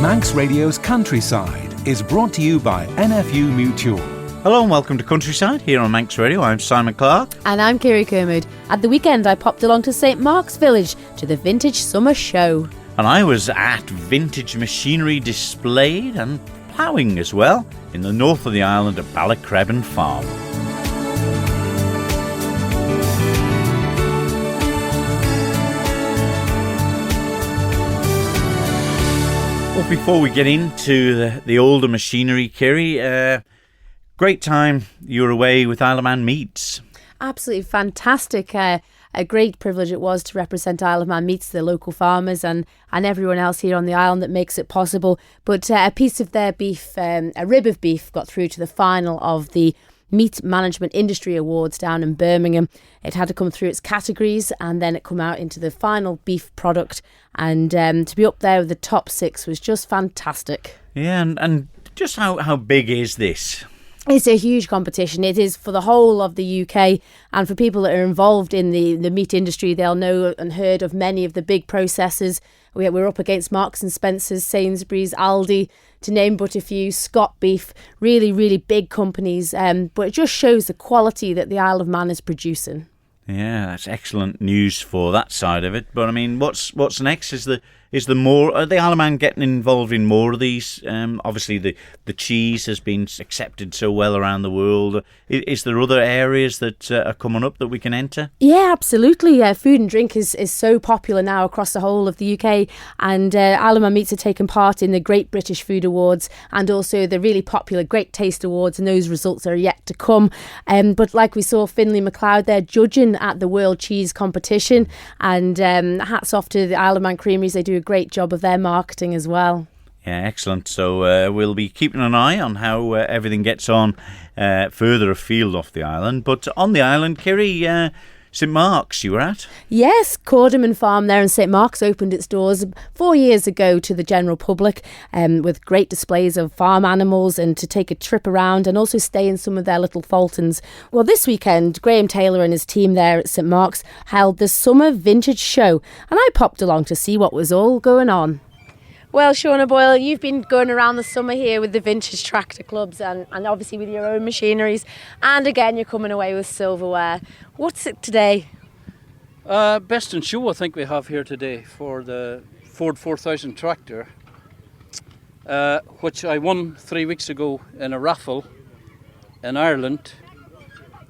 Manx Radio's Countryside is brought to you by NFU Mutual. Hello and welcome to Countryside here on Manx Radio. I'm Simon Clark. And I'm Kirree. At the weekend I popped along to St Mark's Village to the Vintage Summer Show. And I was at vintage machinery displayed and ploughing as well in the north of the island at Ballacrebbin Farm. Well, before we get into the older machinery, Kirree, great time you were away with Isle of Man Meats. Absolutely fantastic. A great privilege it was to represent Isle of Man Meats, the local farmers and everyone else here on the island that makes it possible. But a piece of their beef, a rib of beef, got through to the final of the Meat Management Industry Awards down in Birmingham. It had to come through its categories and then it come out into the final beef product. And to be up there with the top 6 was just fantastic. Yeah, and just how big is this? It's a huge competition. It is for the whole of the UK, and for people that are involved in the meat industry, they'll know and heard of many of the big processors. We're up against Marks and Spencer's, Sainsbury's, Aldi, to name but a few, Scott Beef, really, really big companies. But it just shows the quality that the Isle of Man is producing. Yeah, that's excellent news for that side of it. But I mean, what's next? Is the more are the Isle of Man getting involved in more of these? Obviously, the cheese has been accepted so well around the world. Is there other areas that are coming up that we can enter? Yeah, absolutely. Food and drink is so popular now across the whole of the UK, and Isle of Man Meats are taking part in the Great British Food Awards and also the really popular Great Taste Awards, and those results are yet to come. But like we saw Finlay MacLeod there judging at the World Cheese Competition, and hats off to the Isle of Man Creameries. They do a great job of their marketing as well. Yeah, excellent. So we'll be keeping an eye on how everything gets on further afield off the island. But on the island, Kirree, St Mark's you were at? Yes, Ballacrebbin Farm there in St Mark's opened its doors 4 years ago to the general public, with great displays of farm animals and to take a trip around and also stay in some of their little Fultons. Well, this weekend, Graham Taylor and his team there at St Mark's held the Summer Vintage Show, and I popped along to see what was all going on. Well, Shauna Boyle, you've been going around the summer here with the vintage tractor clubs and obviously with your own machineries. And again, you're coming away with silverware. What's it today? Best in show, I think we have here today for the Ford 4000 tractor, which I won 3 weeks ago in a raffle in Ireland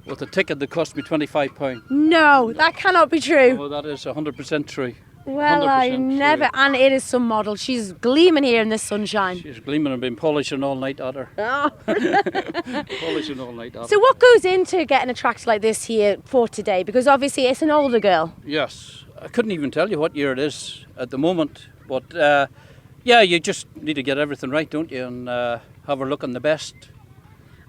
with a ticket that cost me £25. No, that cannot be true. Oh, that is 100% true. Well, I never, and it is some model. She's gleaming here in the sunshine. She's gleaming. I've been polishing all night at her. Oh. Polishing all night at her. So what goes into getting a tractor like this here for today? Because obviously it's an older girl. Yes. I couldn't even tell you what year it is at the moment. But yeah, you just need to get everything right, don't you? And have her looking the best.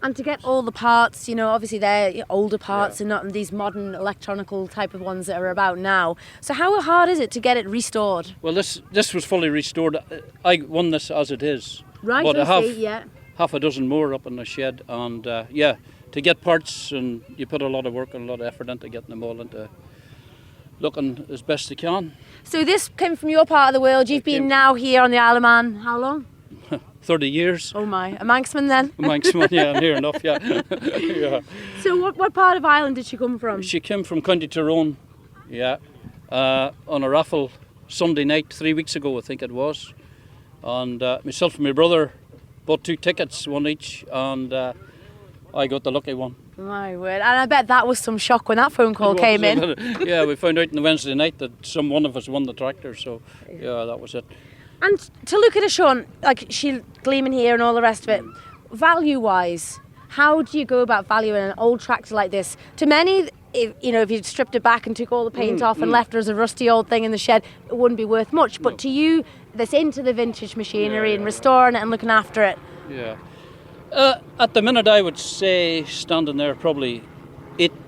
And to get all the parts, obviously they're older parts and not these modern electronical type of ones that are about now. So how hard is it to get it restored? Well, this was fully restored. I won this as it is. Right, but I have yeah. half a dozen more up in the shed. And yeah, to get parts, and you put a lot of work and a lot of effort into getting them all into looking as best you can. So this came from your part of the world. You've been now here on the Isle of Man, how long? 30 years. Oh my, a Manxman then? A Manxman, yeah, near enough, yeah. Yeah. So what part of Ireland did she come from? She came from County Tyrone, yeah, on a raffle Sunday night 3 weeks ago, I think it was. And myself and my brother bought 2 tickets, one each, and I got the lucky one. My word, and I bet that was some shock when that phone call came in. Yeah, we found out on the Wednesday night that one of us won the tractor, so yeah, that was it. And to look at her, Sean, like she's gleaming here and all the rest of it, value-wise, how do you go about valuing an old tractor like this? To many, if you stripped it back and took all the paint off and left her as a rusty old thing in the shed, it wouldn't be worth much. But to you, that's into the vintage machinery and restoring it and looking after it. Yeah. At the minute, I would say standing there probably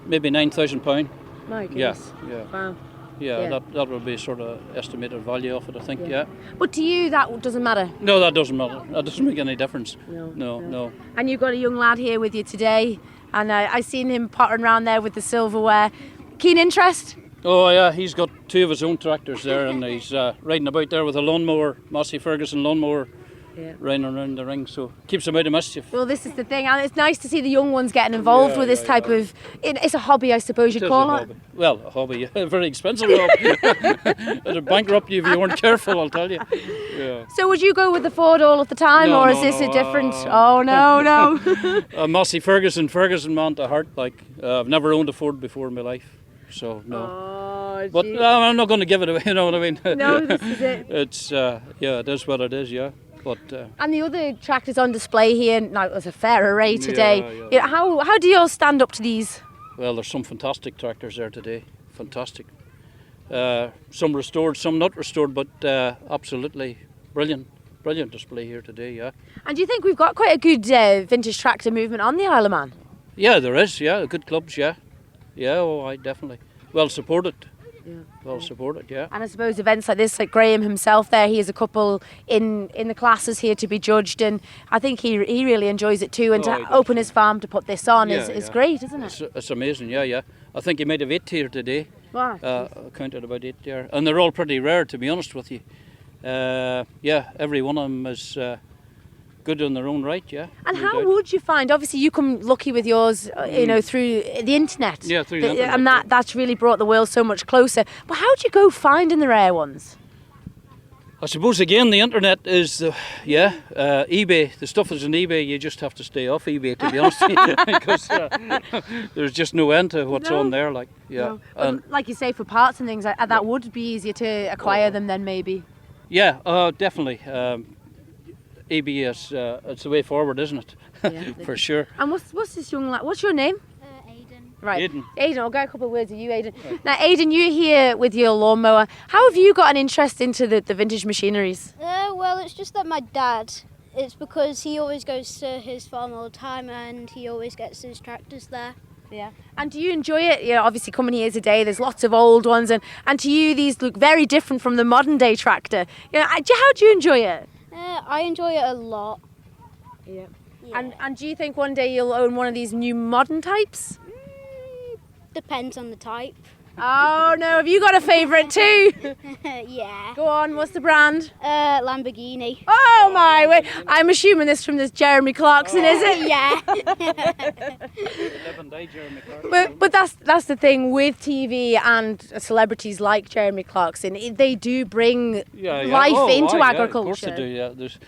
maybe £9,000. My goodness. Yeah. Wow. Yeah, that would be sort of estimated value of it, I think, yeah. But to you, that doesn't matter? No, that doesn't matter. That doesn't make any difference. No. And you've got a young lad here with you today, and I seen him pottering around there with the silverware. Keen interest? Oh, yeah, he's got 2 of his own tractors there, and he's riding about there with a lawnmower, Massey Ferguson lawnmower, running around the ring, so keeps them out of mischief. Well, this is the thing, and it's nice to see the young ones getting involved with this type of. It's a hobby, I suppose you'd call it. Well, a hobby, a very expensive hobby. It'd bankrupt you if you weren't careful, I'll tell you. Yeah. So would you go with the Ford all of the time, or is this a different? Oh no. Massey Ferguson man to heart. Like I've never owned a Ford before in my life, so no. Oh, but I'm not going to give it away. You know what I mean? No, this is it. It's it is what it is. Yeah. But, and the other tractors on display here, now there's a fair array today. How do you all stand up to these? Well, there's some fantastic tractors there today. Fantastic. Some restored, some not restored, but absolutely brilliant display here today. Yeah. And do you think we've got quite a good vintage tractor movement on the Isle of Man? Yeah, there is. Yeah, good clubs. Yeah. Oh, I definitely well supported. Well supported, yeah. And I suppose events like this, like Graham himself there, he has a couple in the classes here to be judged, and I think he really enjoys it too, and to open his farm to put this on is great, isn't it? It's amazing, yeah. I think he might have 8 here today. Wow. I counted about 8 there. And they're all pretty rare, to be honest with you. Every one of them is good in their own right, yeah. And how would you find, obviously you come lucky with yours, through the internet. Yeah, through the internet. And that's really brought the world so much closer. But how do you go finding the rare ones? I suppose again the internet is, eBay. The stuff is on eBay. You just have to stay off eBay, to be honest, because there's just no end to what's on there. No. And like you say, for parts and things, that would be easier to acquire them then maybe. Yeah, definitely. eBay is it's the way forward, isn't it? Yeah, for sure. And what's this young lad? What's your name? Aidan. Right, Aidan. I'll get a couple of words of you, Aidan. Right. Now, Aidan, you're here with your lawnmower. How have you got an interest into the vintage machineries? Well, it's just that my dad. It's because he always goes to his farm all the time, and he always gets his tractors there. Yeah. And do you enjoy it? Obviously coming here today, there's lots of old ones, and to you these look very different from the modern day tractor. How do you enjoy it? I enjoy it a lot. Yeah. And do you think one day you'll own one of these new modern types? Depends on the type. Oh no, have you got a favourite too? Yeah. Go on, what's the brand? Lamborghini. Oh my way. I'm assuming this from this Jeremy Clarkson, is it? Yeah. 11-day Jeremy Clarkson. But that's the thing with TV and celebrities like Jeremy Clarkson. They do bring life into agriculture. Of course they do, yeah. There's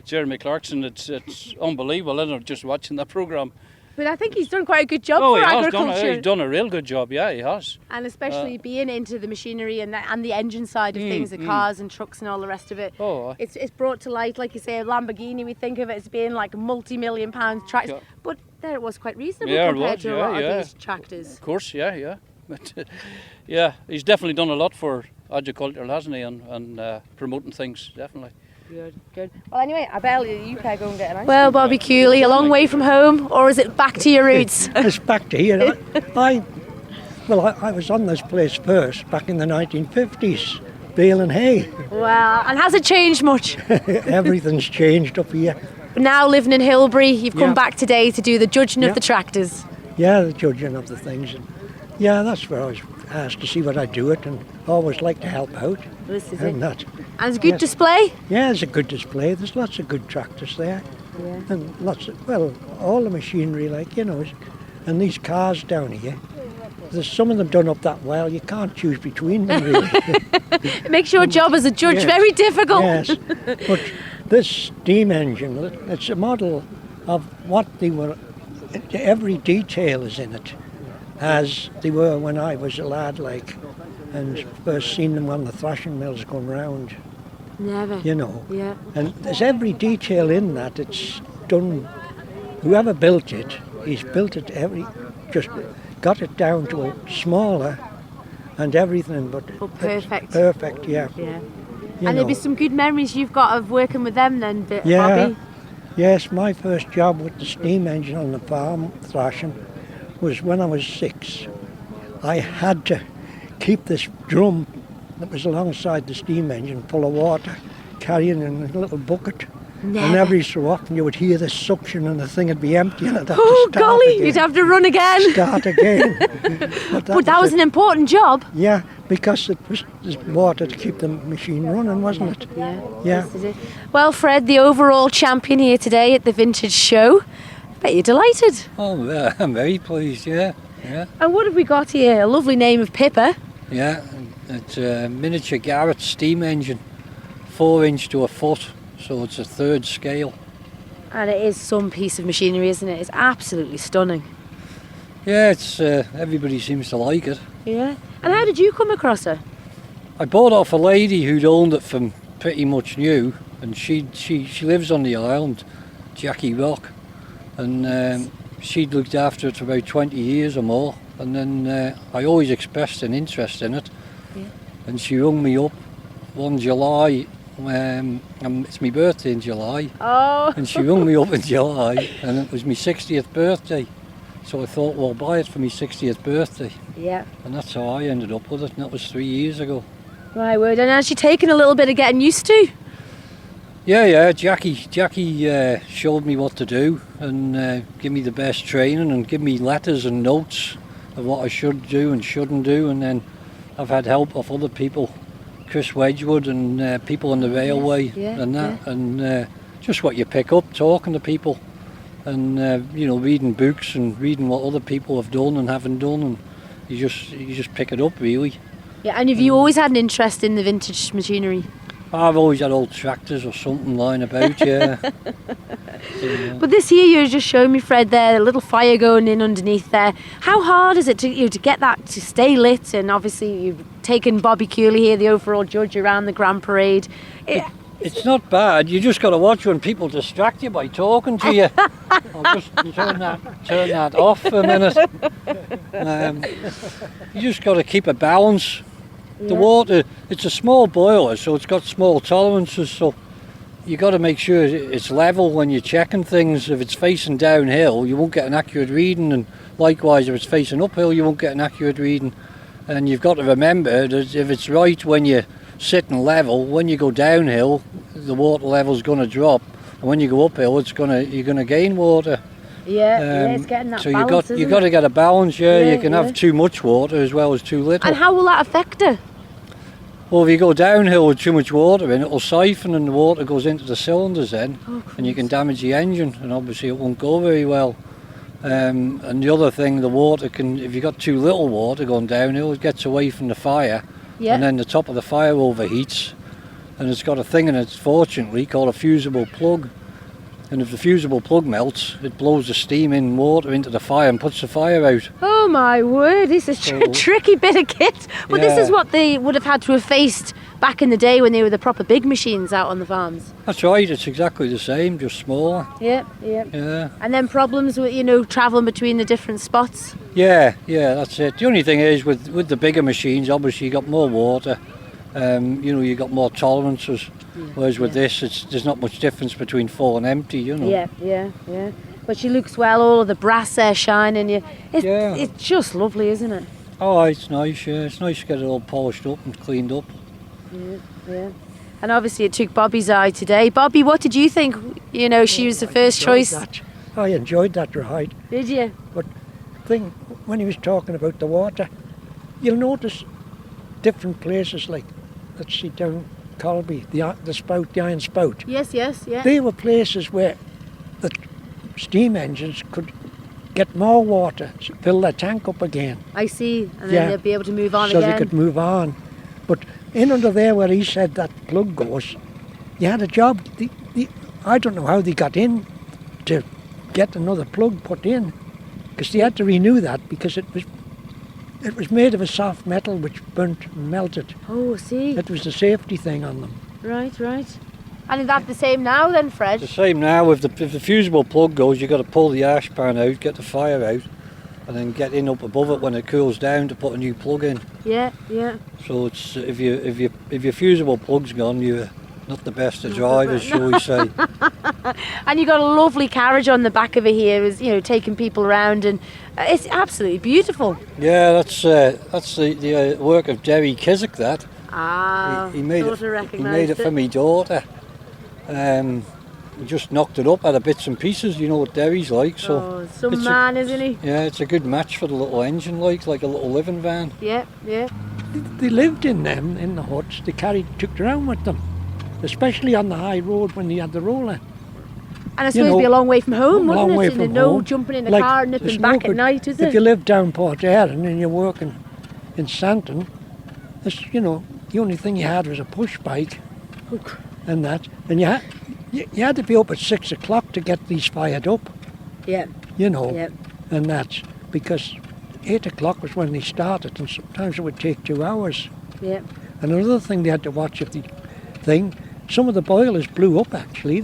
Jeremy Clarkson, it's unbelievable, isn't it, just watching that programme. But I think he's done quite a good job for agriculture. He's done a real good job, yeah, he has. And especially being into the machinery and the engine side of things, the cars and trucks and all the rest of it. It's brought to light, like you say, a Lamborghini, we think of it as being like a multi-million-pound tractor. Yeah. But there it was quite reasonable compared to a lot of these tractors. Of course, yeah. But, he's definitely done a lot for agriculture, hasn't he, and promoting things, definitely. Good. Well, anyway, I bet you can go and get a nice. Well, Bobby Cooley, a long way from home, or is it back to your roots? It's back to here. I was on this place first back in the 1950s, baling hay. Well, and has it changed much? Everything's changed up here. Now living in Hilbury, you've come back today to do the judging of the tractors. Yeah, the judging of the things. And that's where I was asked to see what I do it, and I always like to help out. This is it. And it's a good display? Yeah, it's a good display. There's lots of good tractors there. Yeah. And lots of, all the machinery, and these cars down here. There's some of them done up that well, you can't choose between them really. It makes your job as a judge very difficult. Yes, but this steam engine, it's a model of what they were, every detail is in it, as they were when I was a lad, and first seen them on the thrashing mills going round. Never. Yeah. And there's every detail in that. It's done, whoever built it, he's built it just got it down to a smaller and everything, but perfect. Perfect, yeah. And there'll be some good memories you've got of working with them then, yeah. Bobby? Yes, my first job with the steam engine on the farm, thrashing, was when I was 6. I had to keep this drum that was alongside the steam engine full of water, carrying in a little bucket Never. And every so often you would hear the suction and the thing would be empty and it'd have Oh, to start golly, again. you'd have to run again. Start again. But that was an important job. Yeah, because it was water to keep the machine running, wasn't it? Yeah. Yeah. This is it. Well, Fred, the overall champion here today at the Vintage Show. I bet you're delighted. Oh, I'm very pleased, yeah. And what have we got here? A lovely name of Pippa. Yeah, it's a miniature Garrett steam engine, 4 inch to a foot, so it's a 3rd scale. And it is some piece of machinery, isn't it? It's absolutely stunning. Yeah, it's everybody seems to like it. Yeah. And how did you come across her? I bought off a lady who'd owned it from pretty much new, and she lives on the island, Jackie Rock, and she'd looked after it for about 20 years or more, and then I always expressed an interest in it. Yeah. And she rung me up one July, it's my birthday in July, Oh. and she rung me up in July, and it was my 60th birthday, so I thought, well, buy it for my 60th birthday, Yeah. and that's how I ended up with it, and that was 3 years ago. My word. And has she taken a little bit of getting used to? Yeah, Jackie showed me what to do and give me the best training and give me letters and notes of what I should do and shouldn't do, and then I've had help of other people, Chris Wedgwood and people on the railway and just what you pick up, talking to people and reading books and reading what other people have done and haven't done, and you just pick it up really. Yeah, and have you always had an interest in the vintage machinery? I've always had old tractors or something lying about, yeah. But this here you're just showing me, Fred, there, a little fire going in underneath there. How hard is it to get that to stay lit? And obviously you've taken Bobby Cooley here, the overall judge, around the Grand Parade. It's not bad. You just got to watch when people distract you by talking to you. I'll just turn that off for a minute. You just got to keep a balance. The water, it's a small boiler, so it's got small tolerances, so you got to make sure it's level when you're checking things. If it's facing downhill, you won't get an accurate reading, and likewise if it's facing uphill, you won't get an accurate reading. And you've got to remember that if it's right when you're sitting level, when you go downhill, the water level's going to drop, and when you go uphill, you're going to gain water. Yeah, it's getting that so balance, you got to get a balance. Yeah, you can have too much water as well as too little. And how will that affect her? Well, if you go downhill with too much water in, it'll siphon and the water goes into the cylinders then, and you can damage the engine, and obviously it won't go very well. And the other thing, the water can, if you've got too little water going downhill, it gets away from the fire, and then the top of the fire overheats, and it's got a thing in it, fortunately, called a fusible plug. And if the fusible plug melts, it blows the steam in water into the fire and puts the fire out. Oh my word, this is a tricky bit of kit. But this is what they would have had to have faced back in the day when they were the proper big machines out on the farms. That's right, it's exactly the same, just smaller. Yeah. And then problems with, travelling between the different spots? Yeah, that's it. The only thing is, with the bigger machines, obviously you got more water. You got more tolerances. Whereas with this, there's not much difference between full and empty, Yeah. But she looks well, all of the brass there shining. It's just lovely, isn't it? Oh, it's nice, yeah. It's nice to get it all polished up and cleaned up. Yeah. And obviously it took Bobby's eye today. Bobby, what did you think? She was the first choice. I enjoyed that ride. Did you? But when he was talking about the water, you'll notice different places, like, let's see, down Colby, the spout, the iron spout. Yes, yeah. They were places where the steam engines could get more water, fill their tank up again. I see, and then they'd be able to move on again. So they could move on. But in under there where he said that plug goes, you had a job. I don't know how they got in to get another plug put in, because they had to renew that because it was made of a soft metal which burnt and melted. Oh, see. It was the safety thing on them. Right. And is that the same now then, Fred? The same now. If the fusible plug goes, you've got to pull the ash pan out, get the fire out, and then get in up above it when it cools down to put a new plug in. Yeah. So it's if your fusible plug's gone, you're not the best of drivers, shall we say. And you got a lovely carriage on the back of it here, taking people around, and it's absolutely beautiful. Yeah, that's the work of Derry Kissack. That he made it for my daughter. he just knocked it up out of bits and pieces. You know what Derry's like. So Oh, some it's man, isn't he? yeah, it's a good match for the little engine, like a little living van. Yeah, yeah. They lived in them, in the huts. They took it around with them, especially on the high road when they had the roller. And I suppose it'd be a long way from home, long wouldn't way it? And from no home. jumping in a Like, car and there's nipping no back good- at night, is If it? you live down Port Erin and you're working in Santon, you know, the only thing you had was a push bike and that. And you had to be up at 6 o'clock to get these fired up, Yeah, you know, yeah. and that's because 8 o'clock was when they started, and sometimes it would take 2 hours. Yeah. And another thing they had to watch if the thing, some of the boilers blew up actually.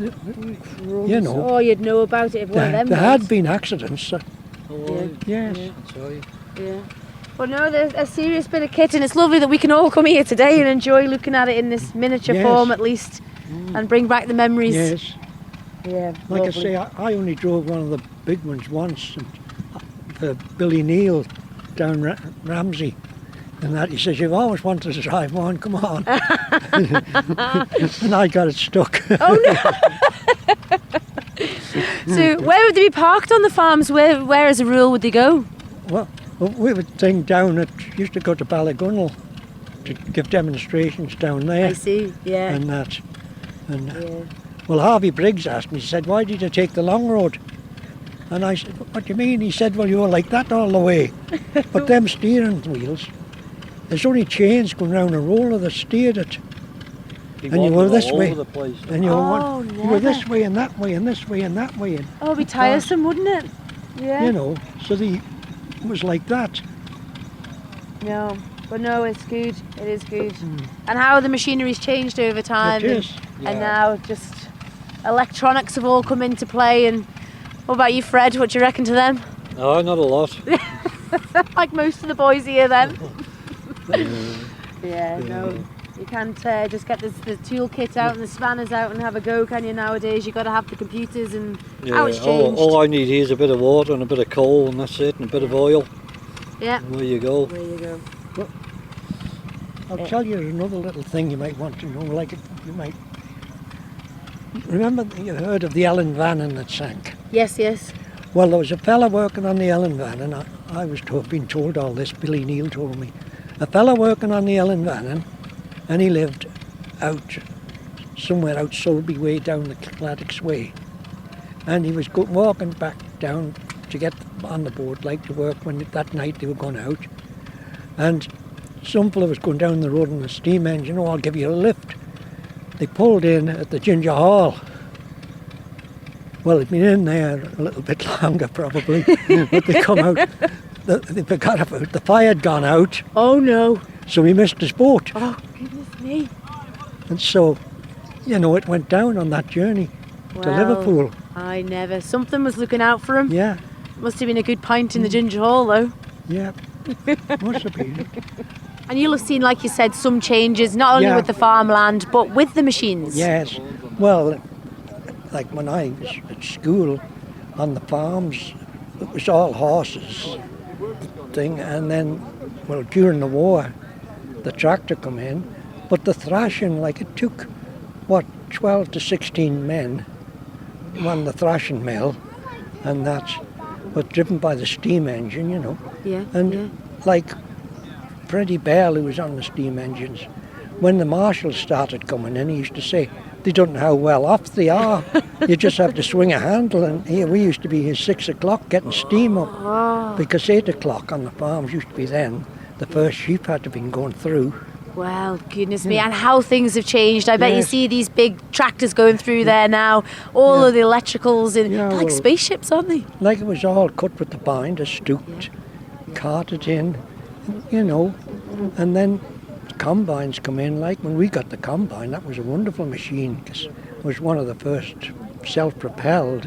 You know, Oh, you'd know about it if one of them there had was. been accidents. So, Oh, yes. that's right. Yeah. Well, no, there's a serious bit of kit, and it's lovely that we can all come here today and enjoy looking at it in this miniature Yes. form at least, and bring back the memories. Yes. Yeah, Like lovely. I say, I only drove one of the big ones once, and for Billy Neal down Ramsey. And that he says, "You've always wanted to drive one, come on." And I got it stuck. Oh no! So, where would they be parked on the farms? Where as a rule would they go? Well, we would think down at, used to go to Ballacrebbin to give demonstrations down there. I see. Yeah. And that. And Yeah. well, Harvey Briggs asked me, he said, "Why did you take the long road?" And I said, "What do you mean?" He said, "Well, you were like that all the way. But them steering wheels, there's only chains going round a roller that steered it. He And you wandered were this all way. over the place. And you Oh, were this never. way and that way and this way and that way. And, Oh, it'd be tiresome, wouldn't it? Yeah. you know, so it was like that. No, but no, it's good. It is good. And how the machinery's changed over time. It is. And now just electronics have all come into play. And what about you, Fred? What do you reckon to them? No, not a lot. Like most of the boys here, then. Yeah, no. You can't just get the toolkit out and the spanners out and have a go, can you, nowadays? You've got to have the computers and how it's changed. all I need here is a bit of water and a bit of coal, and that's it, and a bit of oil. Yeah. And there you go. There you go. I'll tell you another little thing you might want to know. Like, you might remember, you heard of the Ellen Vannon that sank. Yes, yes. Well, there was a fella working on the Ellen Vannon. I was been told all this. Billy Neal told me. A fella working on the Ellen Vannon, and he lived out somewhere out Sulby way, down the Claddocks way. And he was walking back down to get on the boat, like to work when that night they were going out. And some fella was going down the road in a steam engine. "Oh, I'll give you a lift." They pulled in at the Ginger Hall. Well, they'd been in there a little bit longer probably, but they come out. They forgot about it. The fire had gone out, Oh, no. so he missed his boat. Oh, goodness me. And so, you know, it went down on that journey to Well, Liverpool. I never. Something was looking out for him. Yeah, Must have been a good pint in the Ginger Hall, though. yeah, must have been. And you'll have seen, like you said, some changes, not only Yeah. with the farmland, but with the machines. Yes, well, like when I was at school on the farms, it was all horses thing, and then, well, during the war, the tractor come in, but the thrashing, like it took, 12 to 16 men on the thrashing mill, and that was driven by the steam engine, you know. Yeah, And yeah. like Freddie Bell, who was on the steam engines, when the marshals started coming in, he used to say, "They don't know how well off they are. You just have to swing a handle." And here we used to be at 6 o'clock getting steam up, because 8 o'clock on the farms used to be then. The first sheep had to be going through. Well, goodness me, and how things have changed. I bet you Yes. see these big tractors going through there now, all Yeah. of the electricals, and Yeah, they're like well- spaceships, aren't they? Like it was all cut with the binder, stooped, carted in, you know. And then combines come in. Like when we got the combine, that was a wonderful machine, because it was one of the first self-propelled.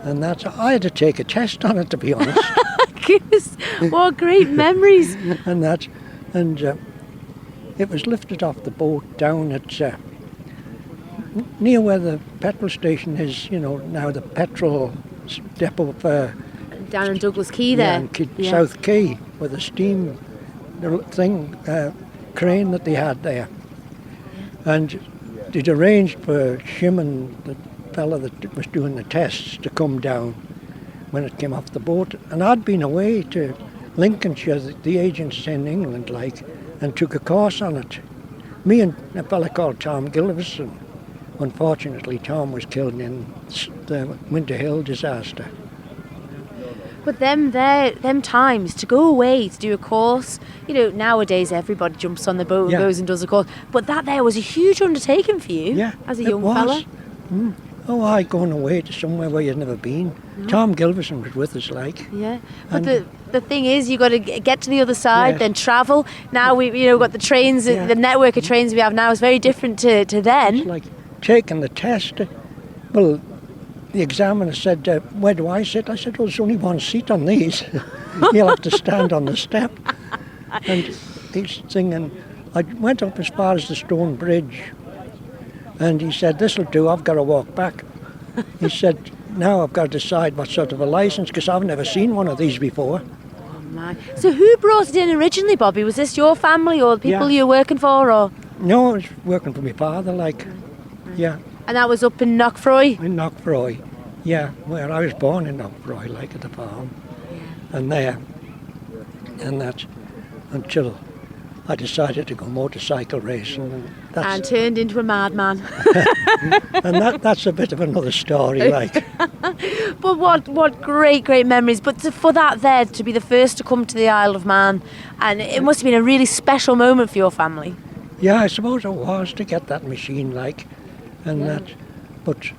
And that's, I had to take a test on it, to be honest. Goodness, what great memories. and it was lifted off the boat down at near where the petrol station is, you know, now the petrol depot for Down in Douglas Quay there. in South Quay, with the steam crane that they had there. And they'd arranged for Shim and fella that was doing the tests to come down when it came off the boat. And I'd been away to Lincolnshire, the agents in England, like, and took a course on it. Me and a fella called Tom Gilverson. Unfortunately, Tom was killed in the Winter Hill disaster. But them times to go away to do a course, you know, nowadays everybody jumps on the boat and goes and does a course. But that there was a huge undertaking for you as a young fella. Oh, going away to somewhere where you'd never been. Tom Gilverson was with us, like. Yeah, but the thing is, you got to get to the other side, then travel. Now we've got the trains, the network of trains we have now is very different to then. It's like taking the test. Well, the examiner said, "Where do I sit?" I said, "Well, there's only one seat on these. You'll have to stand on the step." And he's singing. I went up as far as the stone bridge. And he said, "This'll do, I've got to walk back." He said, "Now I've got to decide what sort of a licence, because I've never seen one of these before." Oh my. So who brought it in originally, Bobby? Was this your family or the people you were working for? Or? No, I was working for my father, like, And that was up in Knockfroy? In Knockfroy, where I was born in Knockfroy, like at the farm. And there, and that, until I decided to go motorcycle racing. And turned into a madman. And that's a bit of another story, like. But what great memories. But for that there, to be the first to come to the Isle of Man, and it must have been a really special moment for your family. Yeah, I suppose it was, to get that machine, like, and that. But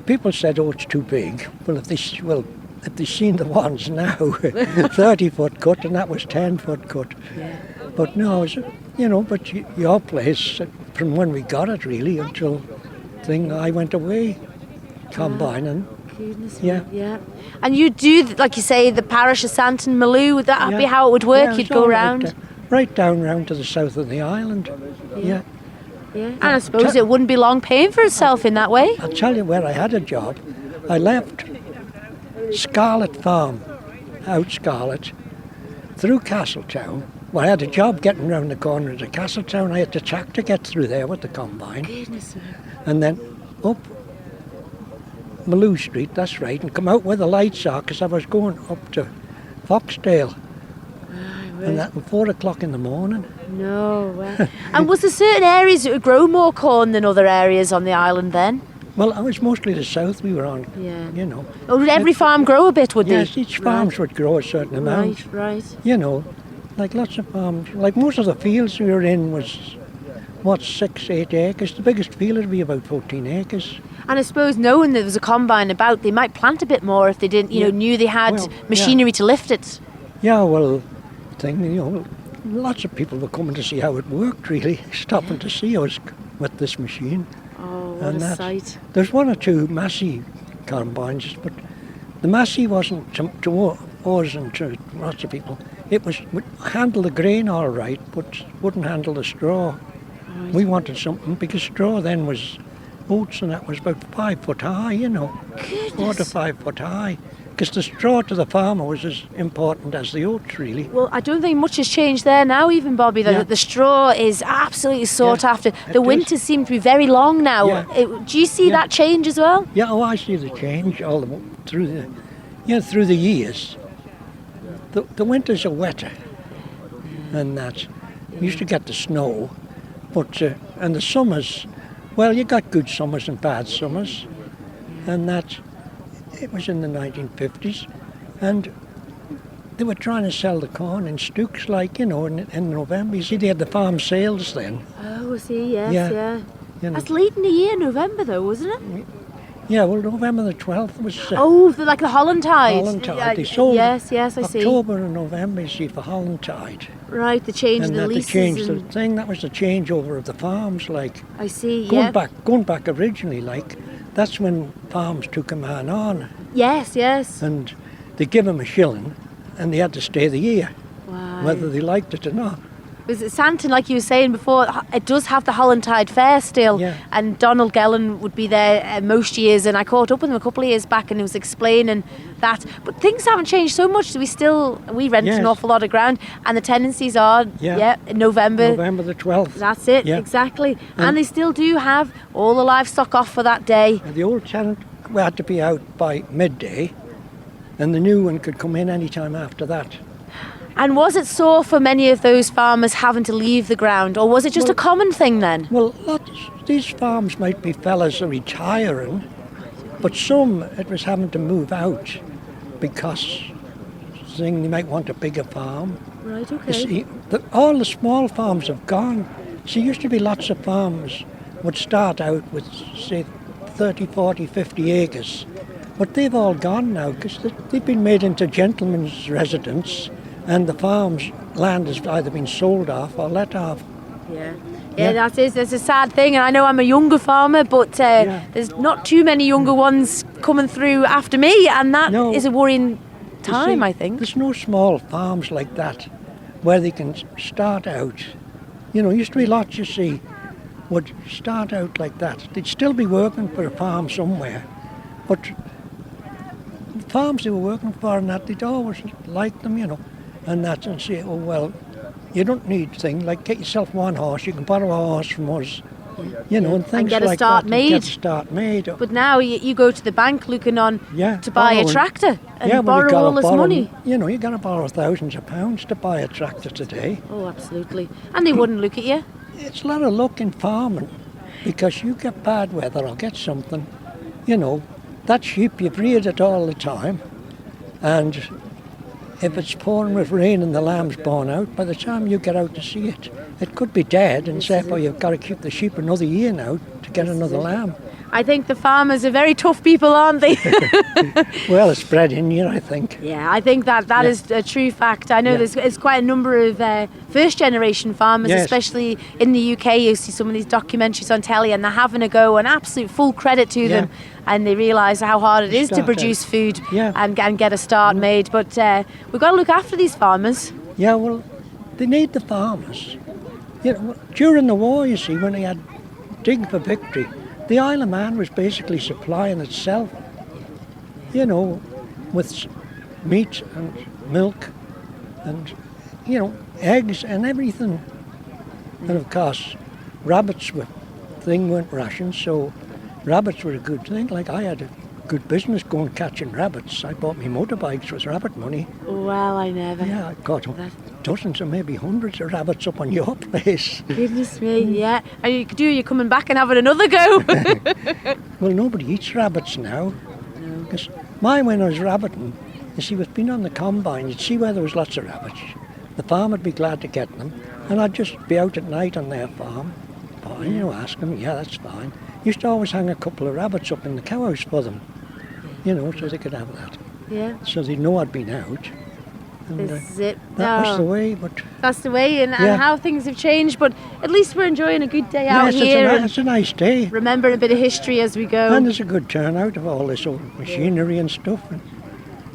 people said, "Oh, it's too big." Well, if they've seen the ones now, 30-foot cut, and that was 10-foot cut. Yeah. But no, but your place, from when we got it really until I went away, combining. Goodness me. And you do, like you say, the parish of Santon Maloo, would that be how it would work? You'd go round? Right down round to the south of the island. Yeah. And I suppose it wouldn't be long paying for itself in that way. I'll tell you where I had a job. I left Scarlet Farm, out Scarlet, through Castletown. Well, I had a job getting round the corner to Castletown. I had to track to get through there with the combine. Goodness me. And then up Maloo Street, that's right, and come out where the lights are, because I was going up to Foxdale. And that at 4 o'clock in the morning. No way. And was there certain areas that would grow more corn than other areas on the island then? Well, it was mostly the south we were on, Oh, would every farm grow a bit, would they? Yes, each farm would grow a certain amount. Right. Like lots of farms. Like most of the fields we were in was, 6-8 acres. The biggest field would be about 14 acres. And I suppose knowing there was a combine about, they might plant a bit more if they didn't, knew they had machinery to lift it. Yeah, well, lots of people were coming to see how it worked, really, stopping to see us with this machine. Oh, what a sight. There's one or two Massey combines, but the Massey wasn't to us and to lots of people. It would handle the grain all right, but wouldn't handle the straw. Right. We wanted something, because straw then was oats, and that was about 5 foot high, Goodness. 4 to 5 foot high. Because the straw to the farmer was as important as the oats, really. Well, I don't think much has changed there now, even, Bobby. The straw is absolutely sought after. The winters seem to be very long now. Yeah. Do you see that change as well? Yeah, I see the change all through the years. The winters are wetter, and that. We used to get the snow, but and the summers, well, you got good summers and bad summers, and that. It was in the 1950s, and they were trying to sell the corn in stooks, like, in November. You see, they had the farm sales then. Oh, I see, yes, yeah. That's know. late in the year, November, though, wasn't it? Yeah, well, November the 12th was... like the Hollantide. Hollantide. They sold yes, I see. October and November, you see, for Hollantide. Right, the change in the leases. They changed the thing, that was the changeover of the farms, like... I see, Going back originally, like... That's when farms took a man on. Yes. And they give him a shilling, and they had to stay the year, wow. whether they liked it or not. Because Santon, like you were saying before, it does have the Hollantide Fair still, Yeah. and Donald Gellan would be there most years, and I caught up with him a couple of years back and he was explaining that. But things haven't changed so much, so we rent Yes. an awful lot of ground, and the tenancies are, in November. November the 12th. That's it, Yeah. exactly. And they still do have all the livestock off for that day. The old tenant had to be out by midday, and the new one could come in any time after that. And was it sore for many of those farmers having to leave the ground, or was it just a common thing then? Well, these farms might be fellas are retiring, but some it was having to move out because they might want a bigger farm. Right, You see, all the small farms have gone. See, used to be lots of farms would start out with, say, 30, 40, 50 acres. But they've all gone now because they've been made into gentlemen's residence, and the farm's land has either been sold off or let off. Yeah, that's a sad thing, and I know I'm a younger farmer, but there's not too many younger ones coming through after me, and that is a worrying time, I think. There's no small farms like that where they can start out. You know, used to be lots, you see, would start out like that. They'd still be working for a farm somewhere, but the farms they were working for and that, they'd always like them, you know, and that, and say, oh, well, you don't need things like get yourself one horse, you can borrow a horse from us, you know, and things get a like start that. made. Get a start made. But now you go to the bank looking on to buy borrowing. a tractor and well, borrow you gotta all this borrow, money. You know, you got to borrow thousands of pounds to buy a tractor today. Oh, absolutely. And they wouldn't look at you. It's a lot of luck in farming because you get bad weather or get something, you know, that sheep, you've reared it all the time, and if it's pouring with rain and the lamb's born out, by the time you get out to see it, it could be dead, and therefore you've got to keep the sheep another year now to get another lamb. I think the farmers are very tough people, aren't they? Well, it's bred in you, I think. Yeah, I think that is a true fact. I know there's quite a number of first generation farmers, especially in the UK. You see some of these documentaries on telly and they're having a go, and absolute full credit to them, and they realise how hard it is to produce food and get a start made. But we've got to look after these farmers. Yeah, well, they need the farmers. You know, during the war, you see, when they had Dig for Victory, the Isle of Man was basically supplying itself, you know, with meat and milk and, you know, eggs and everything. And of course, rabbits weren't rations, so rabbits were a good thing. Like, I had a good business going catching rabbits. I bought me motorbikes with rabbit money. Well, I never. Yeah, I caught dozens or maybe hundreds of rabbits up on your place. Goodness me, yeah. And you're coming back and having another go. Well, nobody eats rabbits now. Because when I was rabbiting, you see, we've been on the combine, you'd see where there was lots of rabbits. The farm would be glad to get them, and I'd just be out at night on their farm. Fine, you know, ask them, yeah, that's fine. Used to always hang a couple of rabbits up in the cow house for them, you know, so they could have that. Yeah. So they'd know I'd been out. And, This is it. that was the way, but... That's the way, and how things have changed, but at least we're enjoying a good day out Yes, here. it's a nice day. Remembering a bit of history as we go. And there's a good turnout of all this old machinery and stuff. And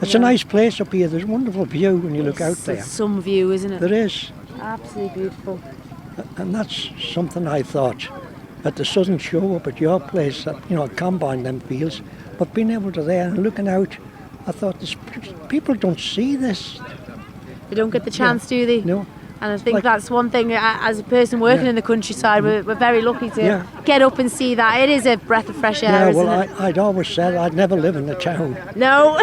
it's a nice place up here. There's a wonderful view when you look out there. It's some view, isn't it? There is. Absolutely beautiful. And that's something I thought at the Southern Show up at your place, that, you know, combine them fields, but being able to there and looking out, I thought, people don't see this. They don't get the chance, do they? No. And I think that's one thing, as a person working in the countryside, we're very lucky to get up and see that. It is a breath of fresh air, isn't it? I'd always said I'd never live in the town. No.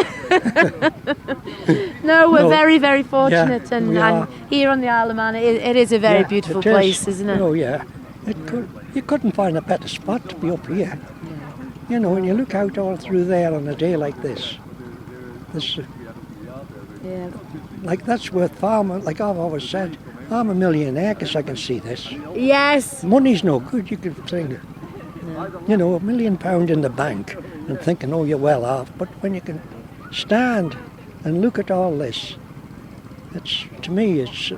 No, we're very, very fortunate. Yeah, and here on the Isle of Man, it is a very beautiful place, isn't it? Oh, yeah. You couldn't find a better spot to be up here. You know, when you look out all through there on a day like this, like, that's worth farming. Like I've always said, I'm a millionaire because I can see this. Yes. Money's no good. You could think, you know, £1 million in the bank and thinking, oh, you're well off. But when you can stand and look at all this, to me, it's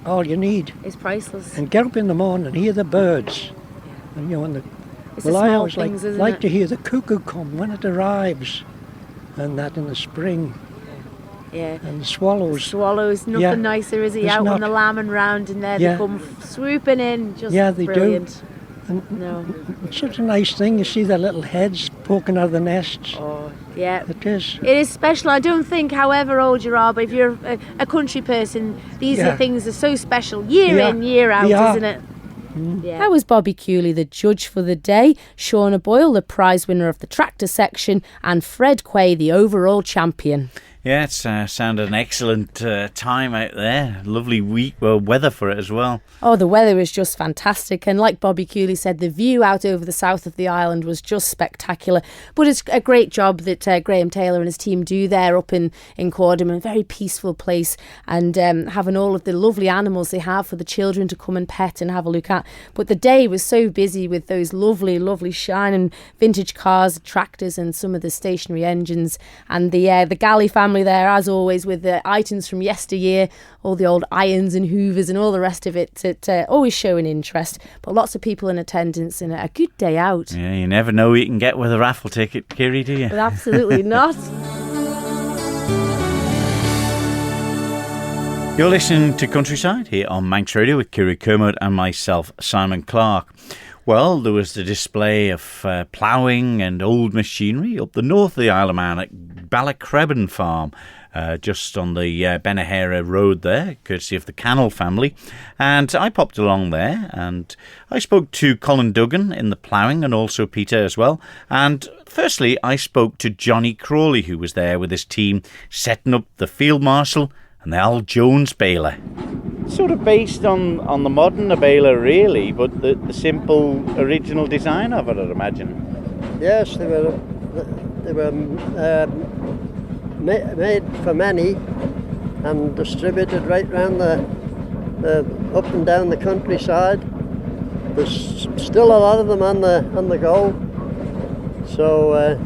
all you need. It's priceless. And get up in the morning and hear the birds. And, you know, I always like to hear the cuckoo come when it arrives, and that in the spring. Yeah. And swallows. Swallows, nothing Yeah. nicer, is he? There's Out not. on the lambing round and there Yeah. they come swooping in, just Yeah, they do. brilliant. And No. it's such a nice thing. You see their little heads poking out of the nests. Oh, yeah. It is. It is special. I don't think, however old you are, but if you're a country person, these Yeah. are things that are so special year Yeah. in, year out, They are. isn't it? Yeah. That was Bobby Cooley, the judge for the day, Shauna Boyle, the prize winner of the tractor section, and Fred Quay, the overall champion. Yeah, it's sounded an excellent time out there. Lovely weather for it as well. Oh, the weather was just fantastic. And like Bobby Cooley said, the view out over the south of the island was just spectacular. But it's a great job that Graham Taylor and his team do there up in Cordham. Very peaceful place, and having all of the lovely animals they have for the children to come and pet and have a look at. But the day was so busy with those lovely, lovely shining vintage cars, tractors and some of the stationary engines. And the Galley family there, as always, with the items from yesteryear, all the old irons and hoovers and all the rest of it, always showing interest. But lots of people in attendance and a good day out. Yeah, you never know what you can get with a raffle ticket, Kirree, do you? But absolutely not. You're listening to Countryside here on Manx Radio with Kirree Kermode and myself, Simon Clark. Well, there was the display of ploughing and old machinery up the north of the Isle of Man at Ballacrebbin Farm, just on the Benahera Road there, courtesy of the Cannell family. And I popped along there and I spoke to Colin Duggan in the ploughing and also Peter as well. And firstly, I spoke to Johnny Crawley, who was there with his team setting up the Field Marshal and the Al Jones baler. Sort of based on the modern baler, really, but the simple original design of it, I'd imagine. Yes, they were made for many and distributed right round the up and down the countryside. There's still a lot of them on the go. So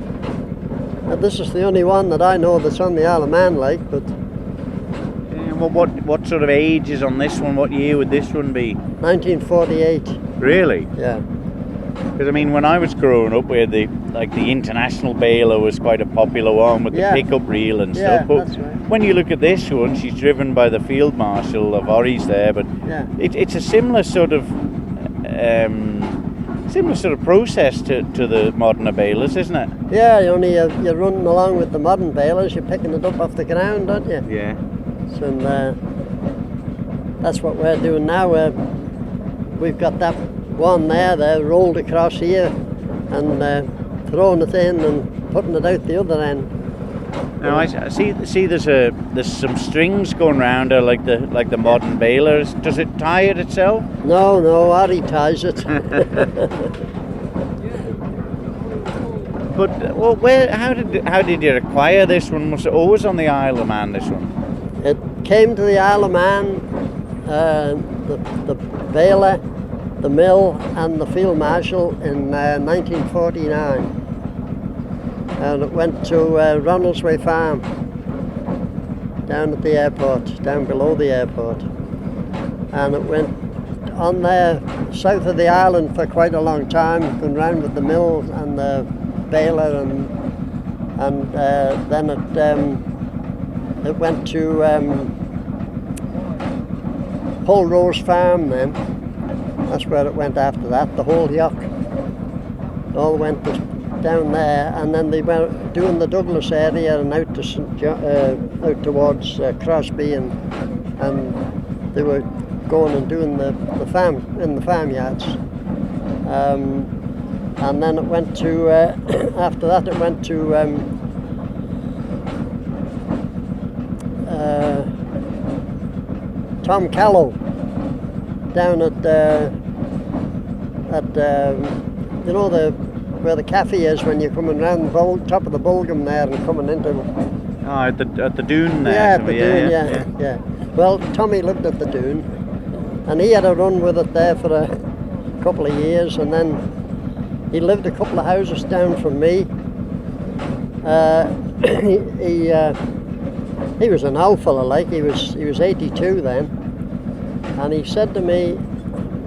this is the only one that I know that's on the Isle of Man, like, but. What sort of age is on this one? What year would this one be? 1948. Really? Yeah. Because I mean, when I was growing up, we had the international baler was quite a popular one with the pickup reel and stuff. But that's right. when you look at this one, she's driven by the Field Marshal of Orries there, but it's a similar sort of process to the modern balers, isn't it? Yeah, only you're running along with the modern balers. You're picking it up off the ground, aren't you? Yeah. And that's what we're doing now. We've got that one there rolled across here and throwing it in and putting it out the other end. Now I see there's some strings going round there like the modern balers. Does it tie it itself? No, Ari ties it. But how did you acquire this one? Was it always on the Isle of Man, this one? It came to the Isle of Man, the baler, the mill and the Field Marshal in 1949. And it went to Ronaldsway Farm, down at the airport, down below the airport. And it went on there south of the island for quite a long time, going round with the mill and the baler, and then it went to Hull Rose Farm then. That's where it went after that, the whole yoke. All went down there, and then they were doing the Douglas area and out to out towards Crosby, and they were going and doing the farm in the farmyards. And then it went to after that it went to Tom Callow down at you know where the cafe is when you're coming round the top of the Bulgham there and coming into at the dune there. Yeah, at the dune, yeah. Well, Tommy lived at the dune, and he had a run with it there for a couple of years, and then he lived a couple of houses down from me. He was an old fella, like he was 82 then, and he said to me,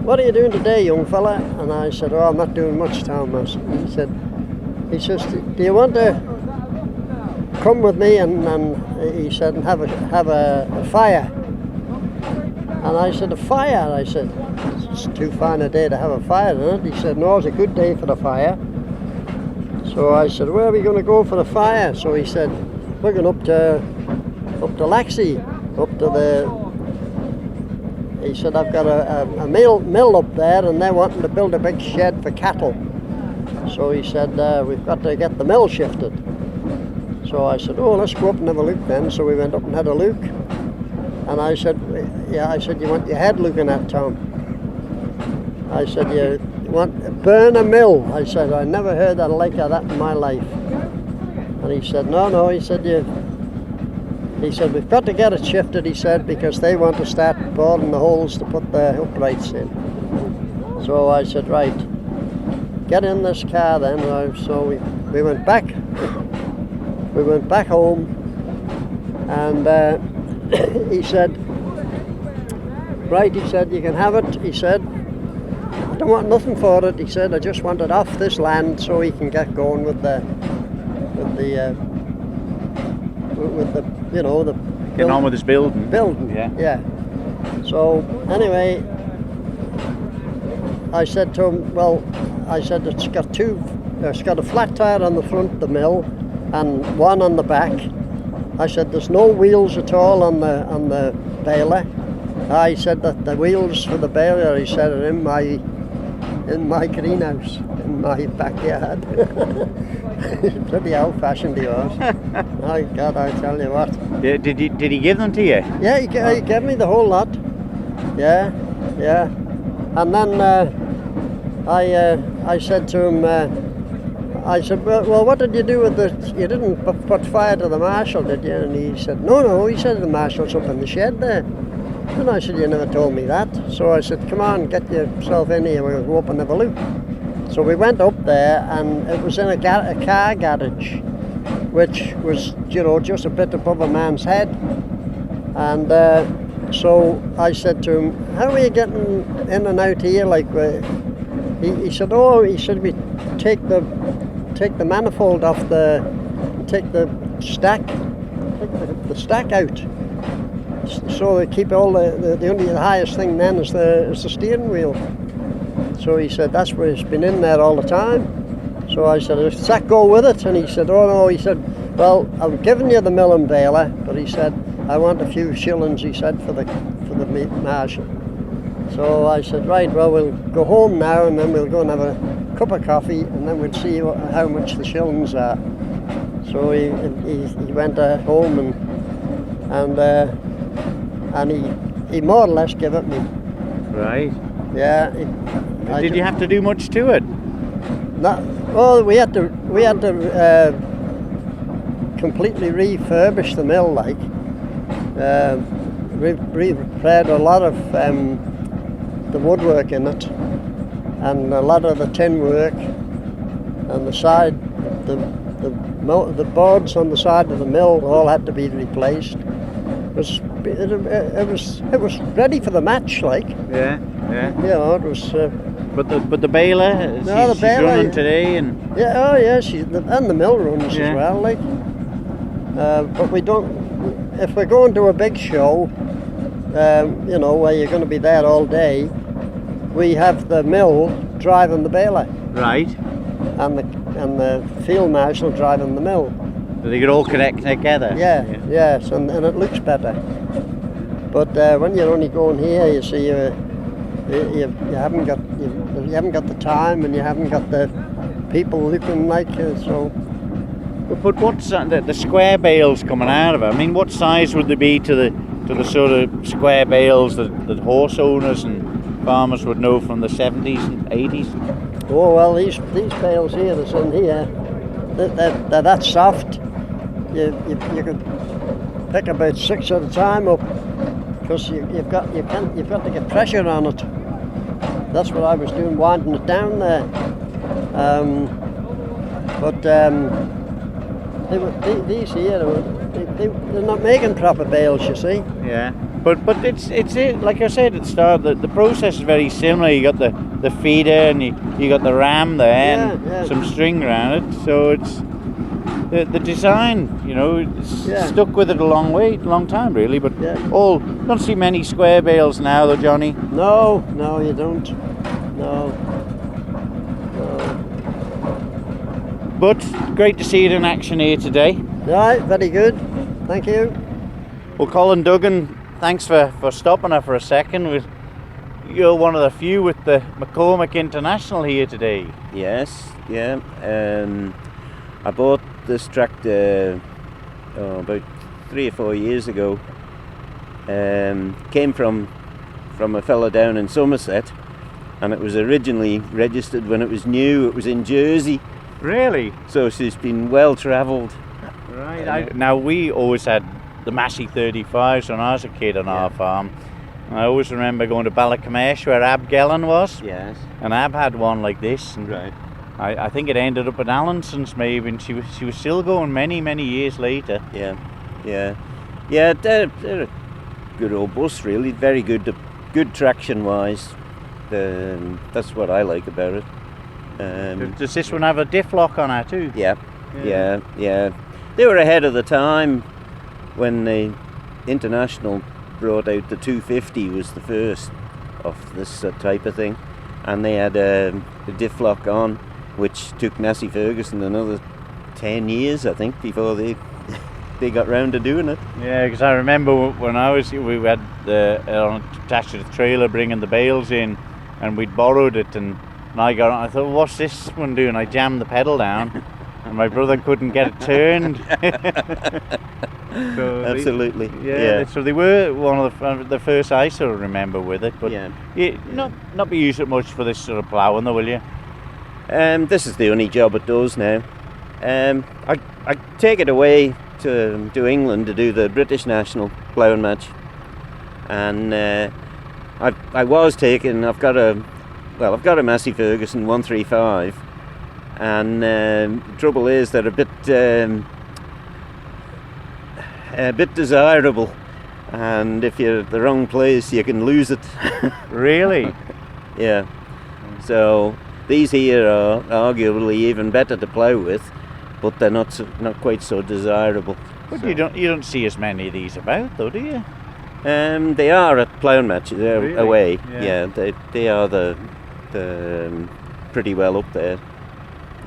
"What are you doing today, young fella?" And I said, "Oh, I'm not doing much, Thomas." He says, "Do you want to come with me and he said, and have a fire. And I said, a fire? I said, it's too fine a day to have a fire, isn't it? He said, no, it's a good day for the fire. So I said, where are we going to go for the fire? So he said, we're going up to Laxey, up to the... He said, I've got a mill up there and they're wanting to build a big shed for cattle. So he said, we've got to get the mill shifted. So I said, oh, let's go up and have a look then. So we went up and had a look. And I said, yeah, I said, you want your head looking at, Tom? I said, you want burn a mill? I said, I never heard that like that in my life. And he said, no, he said, we've got to get it shifted, he said, because they want to start boring the holes to put the uprights in. So I said, right, get in this car then. So we went back. We went back home, and he said, right, he said, you can have it. He said, I don't want nothing for it. He said, I just want it off this land so he can get going with the Getting on with his building. Yeah. So anyway, I said to him, well, I said it's got a flat tire on the front of the mill and one on the back. I said there's no wheels at all on the baler. I said that the wheels for the baler, he said, are in my greenhouse, in my backyard. Pretty old-fashioned he was. My God, I tell you what. Did he give them to you? Yeah, he gave me the whole lot. Yeah. And then I said to him, I said, well, what did you do with you didn't put fire to the marshal, did you? And he said, no, he said the marshal's up in the shed there. And I said, you never told me that. So I said, come on, get yourself in here, we'll go up and have a look. So we went up there, and it was in a car garage, which was, just a bit above a man's head. And so I said to him, how are you getting in and out here? Like, he said, we take the manifold off take the stack out. So they keep all the only the highest thing then is the steering wheel. So he said, that's where it's been in there all the time. So I said, does that go with it? And he said, oh no, he said, well, I'm giving you the mill and baler, but he said, I want a few shillings, he said, for the marshal. So I said, right, well, we'll go home now and then we'll go and have a cup of coffee and then we'll see how much the shillings are. So he went home and he more or less gave it me. Right. Yeah. Did you have to do much to it? No. Well, we had to completely refurbish the mill, like. We repaired a lot of the woodwork in it, and a lot of the tin work, and the side, the boards on the side of the mill all had to be replaced. It was ready for the match, like. Yeah. It was. But the baler, she's running today, and yeah, and the mill runs as well, like. But we don't. If we're going to a big show, where you're going to be there all day, we have the mill driving the baler. Right. And the field marshal driving the mill. So they could all connect together. Yes, and it looks better. But when you're only going here, you see, you haven't got the time, and you haven't got the people looking like so. But what's the square bales coming out of it? I mean, what size would they be to the sort of square bales that horse owners and farmers would know from the 70s and 80s? Oh well, these bales here that's in here, they're that soft. You could pick about 6 at a time up, because you've got to get pressure on it. That's what I was doing, winding it down there. These here, they're not making proper bales, you see. Yeah, but it's like I said at the start, the process is very similar. You got the feeder and you got the ram there and some string around it, so the design, you know, it's Yeah. stuck with it a long time really. But Yeah. don't see many square bales now, though, Johnny. No, you don't. No. But great to see it in action here today. Right, very good. Thank you. Well, Colin Duggan, thanks for stopping her for a second. You're one of the few with the McCormick International here today. Yes, yeah. I bought this tractor about 3 or 4 years ago. Came from a fella down in Somerset, and it was originally registered when it was new. It was in Jersey, Really? so she's been well travelled. Right. Now, we always had the Massey 35s when I was a kid on our farm. I always remember going to Ballacrebbin where Ab Gellan was, Yes. and Ab had one like this. And Right. I think it ended up at Allinson's maybe, and she was still going many years later. Yeah. They're a good old bus, really. Very good traction wise. That's what I like about it. Does this one have a diff lock on it too? Yeah. They were ahead of the time when the International brought out the 250 was the first of this type of thing, and they had a diff lock on, which took Massey Ferguson another 10 years, I think, before they got round to doing it. Yeah, because I remember when we had attached to the trailer bringing the bales in, and we'd borrowed it, and I got on. I thought, what's this one doing? I jammed the pedal down, and my brother couldn't get it turned. So Absolutely. So they were one of the first I sort of remember with it, but not be used it much for this sort of ploughing, though, will you? This is the only job it does now. I take it away to England to do the British national ploughing match, and I was taking. I've got a Massey Ferguson 135, and the trouble is they're a bit desirable, and if you're at the wrong place you can lose it. Really? Yeah. So these here are arguably even better to plough with, but they're not quite so desirable. But so. you don't see as many of these about, though, do you? They are at ploughing matches. They're Really? away. Yeah. They are the pretty well up there.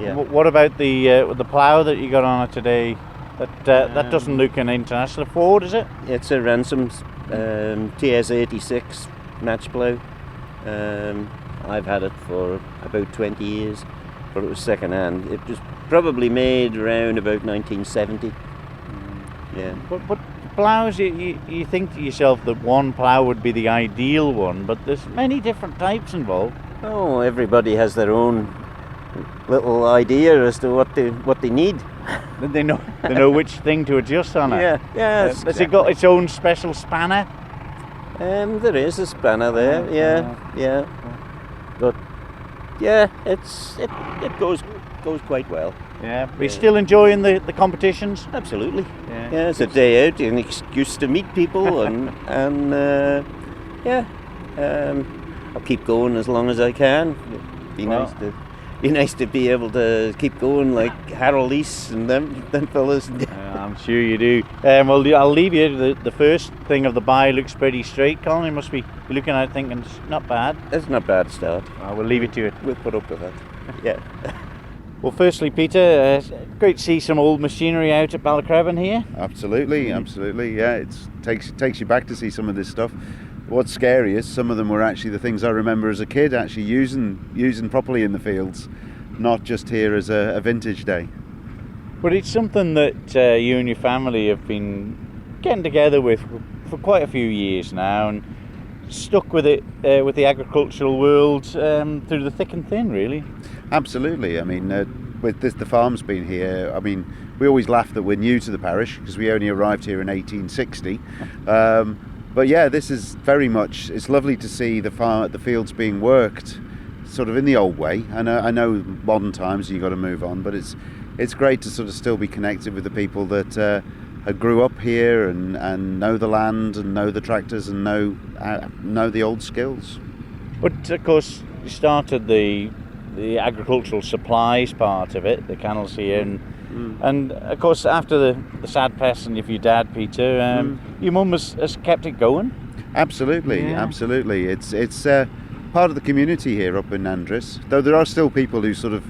Yeah. What about the plough that you got on it today? That doesn't look an international Ford, is it? It's a Ransom's TS86 match plough. I've had it for about 20 years, but it was second hand. It was probably made around about 1970. Yeah. But ploughs, you think to yourself that one plough would be the ideal one, but there's many different types involved. Oh, everybody has their own little idea as to what they need. They know which thing to adjust on it. Yeah. Has it got its own special spanner? There is a spanner there. Yeah. But yeah, it goes quite well. Yeah. Are you still enjoying the competitions? Absolutely. Yeah. It's a day out, an excuse to meet people, and I'll keep going as long as I can. Be nice to be able to keep going like Harold East and them fellas. I'm sure you do. Well, I'll leave you. The first thing of the buy looks pretty straight, Colin. You must be looking at it thinking it's not bad. It's not bad start. We'll leave it to it. We'll put up with that. Yeah. Well, firstly, Peter, great to see some old machinery out at Ballacrebbin here. Absolutely. Yeah, it takes you back to see some of this stuff. What's scary is some of them were actually the things I remember as a kid actually using properly in the fields, not just here as a vintage day. But it's something that you and your family have been getting together with for quite a few years now, and stuck with it with the agricultural world through the thick and thin, really. Absolutely. I mean, with the farm's been here. I mean, we always laugh that we're new to the parish because we only arrived here in 1860. But yeah, this is very much. It's lovely to see the fields being worked, sort of in the old way. I know modern times you've got to move on, but it's great to sort of still be connected with the people that grew up here and know the land and know the tractors and know the old skills. But of course, you started the agricultural supplies part of it, the kennels here, and And of course, after the sad passing of your dad, Peter, your mum has kept it going. Absolutely, absolutely. It's part of the community here up in Andres, though there are still people who sort of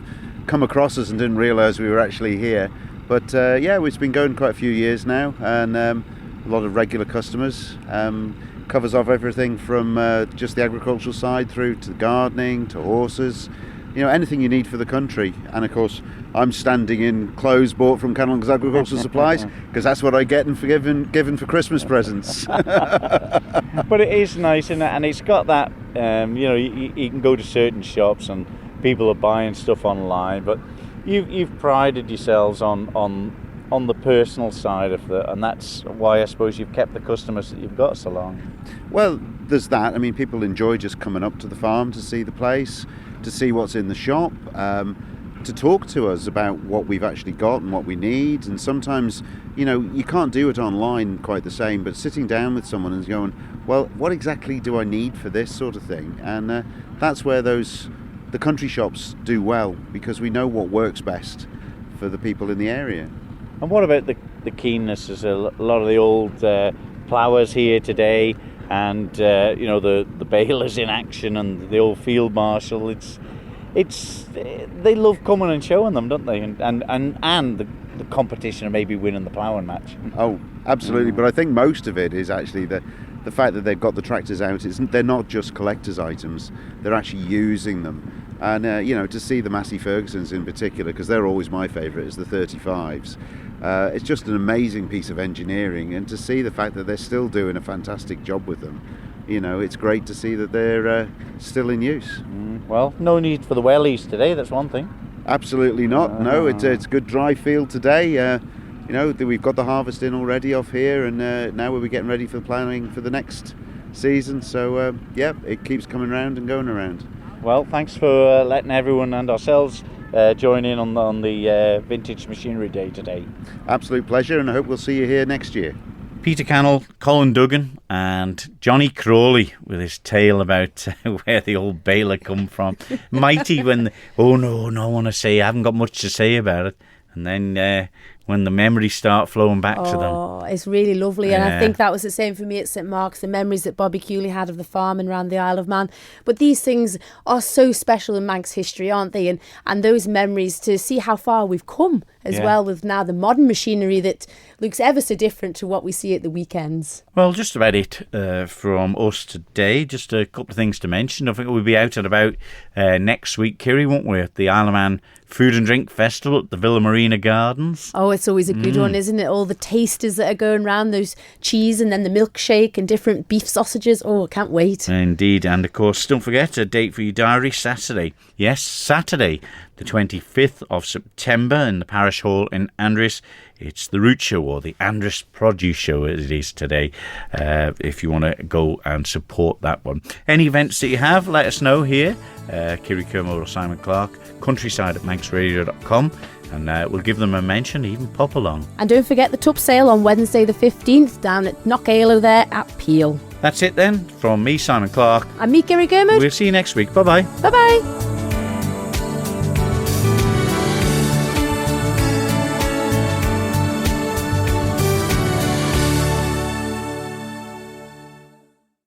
come across us and didn't realise we were actually here. But it's been going quite a few years now, and a lot of regular customers. Covers off everything from just the agricultural side through to gardening, to horses, anything you need for the country. And of course, I'm standing in clothes bought from Canlon's Agricultural Supplies, because that's what I get and given for Christmas presents. But it is nice, and it's got that, you can go to certain shops and people are buying stuff online, but you've prided yourselves on the personal side of it, and that's why I suppose you've kept the customers that you've got so long. Well, there's that. I mean, people enjoy just coming up to the farm to see the place, to see what's in the shop, to talk to us about what we've actually got and what we need. And sometimes, you can't do it online quite the same, but sitting down with someone and going, well, what exactly do I need for this sort of thing? And that's where the country shops do well, because we know what works best for the people in the area. And what about the keenness? There's a lot of the old ploughers here today, and the balers in action, and the old field marshal. They love coming and showing them, don't they? And the competition of maybe winning the ploughing match. Oh, absolutely. But I think most of it is actually the fact that they've got the tractors out. They're not just collector's items; they're actually using them. And to see the Massey Fergusons in particular, because they're always my favourite, is the 35s. It's just an amazing piece of engineering, and to see the fact that they're still doing a fantastic job with them, it's great to see that they're still in use. Well, no need for the wellies today, that's one thing. Absolutely not. No, it's a good dry field today. We've got the harvest in already off here, and now we'll be getting ready for the ploughing for the next season. So it keeps coming round and going around. Well, thanks for letting everyone and ourselves join in on the Vintage Machinery Day today. Absolute pleasure, and I hope we'll see you here next year. Peter Cannell, Colin Duggan and Johnny Crawley with his tale about where the old baler come from. Mighty when, I want to say, I haven't got much to say about it. And then when the memories start flowing back to them. Oh, it's really lovely. And I think that was the same for me at St Mark's, the memories that Bobby Cooley had of the farm and around the Isle of Man. But these things are so special in Manx history, aren't they? And those memories, to see how far we've come as well with now the modern machinery that looks ever so different to what we see at the weekends. Well, just about it from us today. Just a couple of things to mention. I think we'll be out and about next week, Kirree, won't we, at the Isle of Man Food and Drink Festival at the Villa Marina Gardens. Oh, it's always a good one, isn't it? All the tasters that are going around, those cheese and then the milkshake and different beef sausages. Oh, I can't wait. Indeed. And of course, don't forget a date for your diary, Saturday. Yes, Saturday, the 25th of September in the Parish Hall in Andres. It's the Root Show, or the Andres Produce Show it is today, if you want to go and support that one. Any events that you have, let us know here. Kirree Kermode or Simon Clark, countryside at manxradio.com, and we'll give them a mention, even pop along. And don't forget the tub sale on Wednesday the 15th down at Knockalo there at Peel. That's it then, from me, Simon Clark. And me, Kirree Kermode. We'll see you next week. Bye-bye. Bye-bye.